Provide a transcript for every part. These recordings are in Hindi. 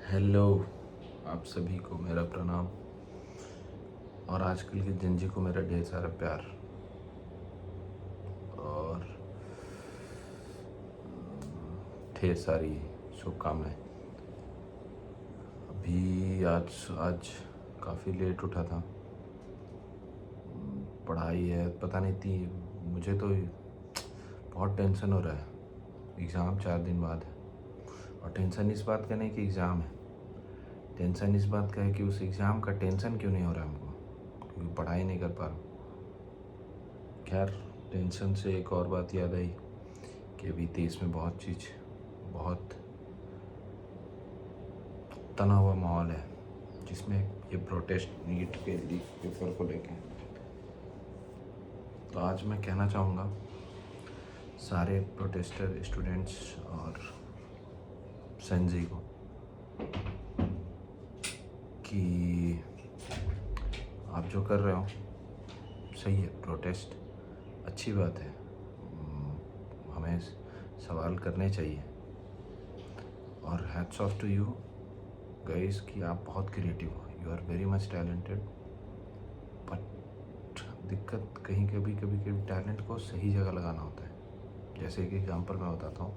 हेलो, आप सभी को मेरा प्रणाम और आजकल की जिंदगी को मेरा ढेर सारा प्यार और ढेर सारी शुभकामनाएं। अभी आज आज काफ़ी लेट उठा था। पढ़ाई है, पता नहीं थी मुझे तो बहुत टेंशन हो रहा है। एग्ज़ाम 4 दिन बाद है और टेंशन इस बात का नहीं कि एग्ज़ाम है, टेंशन इस बात का है कि उस एग्ज़ाम का टेंशन क्यों नहीं हो रहा है हमको, क्योंकि पढ़ाई नहीं कर पा रहा हूँ। खैर, टेंशन से एक और बात याद आई कि अभी देश में बहुत तना हुआ माहौल है, जिसमें ये प्रोटेस्ट नीट के लीक पेपर को लेके। तो आज मैं कहना चाहूँगा सारे प्रोटेस्टर स्टूडेंट्स और संजय को कि आप जो कर रहे हो सही है, प्रोटेस्ट अच्छी बात है, हमें सवाल करने चाहिए। और hats off to you guys कि आप बहुत क्रिएटिव हो, you are very much talented. But दिक्कत कहीं कभी टैलेंट को सही जगह लगाना होता है। जैसे एक एग्जांपल मैं बताता हूँ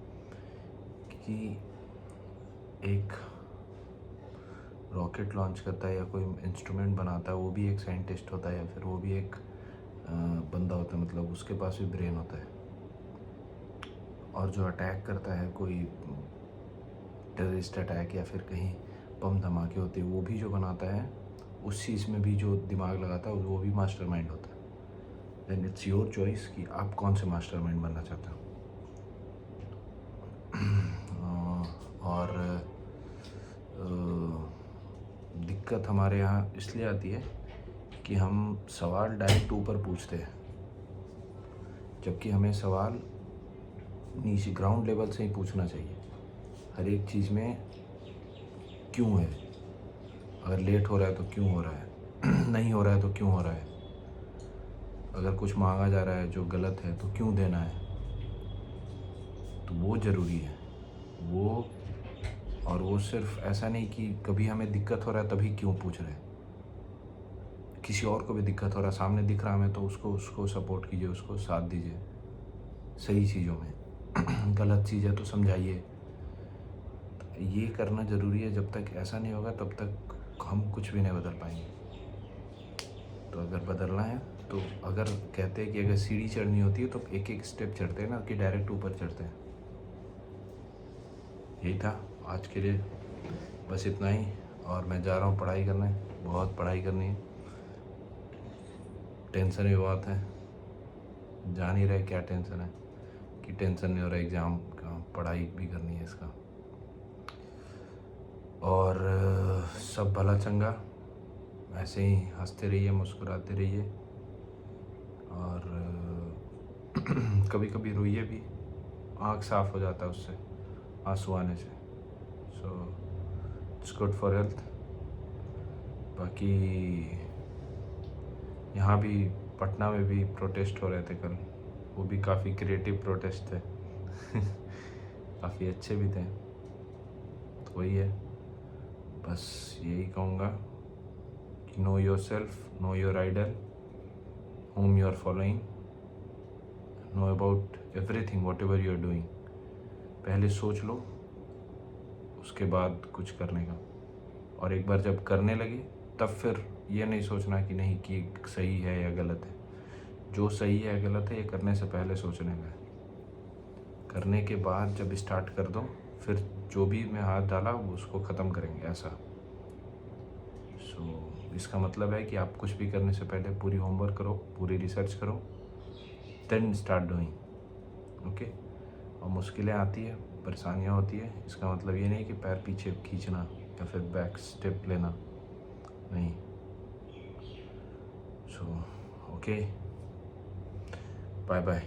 कि एक रॉकेट लॉन्च करता है या कोई इंस्ट्रूमेंट बनाता है, वो भी एक साइंटिस्ट होता है या फिर वो भी एक बंदा होता है, मतलब उसके पास भी ब्रेन होता है। और जो अटैक करता है, कोई टेररिस्ट अटैक या फिर कहीं बम धमाके होते हैं, वो भी जो बनाता है उस चीज़ में भी जो दिमाग लगाता है वो भी मास्टरमाइंड होता है। देन इट्स योर चॉइस कि आप कौन से मास्टरमाइंड बनना चाहते हो। और दिक्कत हमारे यहाँ इसलिए आती है कि हम सवाल डायरेक्ट ऊपर पूछते हैं, जबकि हमें सवाल नीचे ग्राउंड लेवल से ही पूछना चाहिए। हर एक चीज़ में क्यों है, अगर लेट हो रहा है तो क्यों हो रहा है नहीं हो रहा है तो क्यों हो रहा है, अगर कुछ मांगा जा रहा है जो गलत है तो क्यों देना है। तो वो ज़रूरी है वो। और वो सिर्फ ऐसा नहीं कि कभी हमें दिक्कत हो रहा है तभी क्यों पूछ रहे हैं, किसी और को भी दिक्कत हो रहा है, सामने दिख रहा है हमें, तो उसको सपोर्ट कीजिए, उसको साथ दीजिए सही चीज़ों में गलत चीज़ है तो समझाइए। ये करना ज़रूरी है। जब तक ऐसा नहीं होगा तब तक हम कुछ भी नहीं बदल पाएंगे। तो अगर बदलना है तो अगर कहते हैं कि अगर सीढ़ी चढ़नी होती है तो एक एक स्टेप चढ़ते हैं ना, कि डायरेक्ट ऊपर चढ़ते हैं। यही था आज के लिए, बस इतना ही। और मैं जा रहा हूँ पढ़ाई करने, बहुत पढ़ाई करनी है, टेंशन भी बहुत है। जान ही रहे क्या टेंशन है, कि टेंशन नहीं हो रहा एग्ज़ाम का, पढ़ाई भी करनी है इसका। और सब भला चंगा, ऐसे ही हंसते रहिए, मुस्कुराते रहिए और कभी कभी रोइए भी, आँख साफ़ हो जाता है उससे, आंसू आने से। So it's good for health. बाकी यहाँ भी पटना में भी प्रोटेस्ट हो रहे थे कल, वो भी काफ़ी क्रिएटिव प्रोटेस्ट थे काफ़ी अच्छे भी थे। तो वही है, बस यही कहूँगा कि know yourself, know your idol whom you are following, know about everything whatever you are doing। पहले सोच लो उसके बाद कुछ करने का, और एक बार जब करने लगे तब फिर ये नहीं सोचना कि नहीं कि सही है या गलत है। जो सही है या गलत है ये करने से पहले सोचने का है। करने के बाद जब स्टार्ट कर दो, फिर जो भी मैं हाथ डाला वो उसको ख़त्म करेंगे, ऐसा। सो इसका मतलब है कि आप कुछ भी करने से पहले पूरी होमवर्क करो, पूरी रिसर्च करो, देन स्टार्ट डूइंग। ओके। और मुश्किलें आती है, परेशानियाँ होती है, इसका मतलब ये नहीं कि पैर पीछे खींचना या फिर बैक स्टेप लेना, नहीं। So okay, bye bye.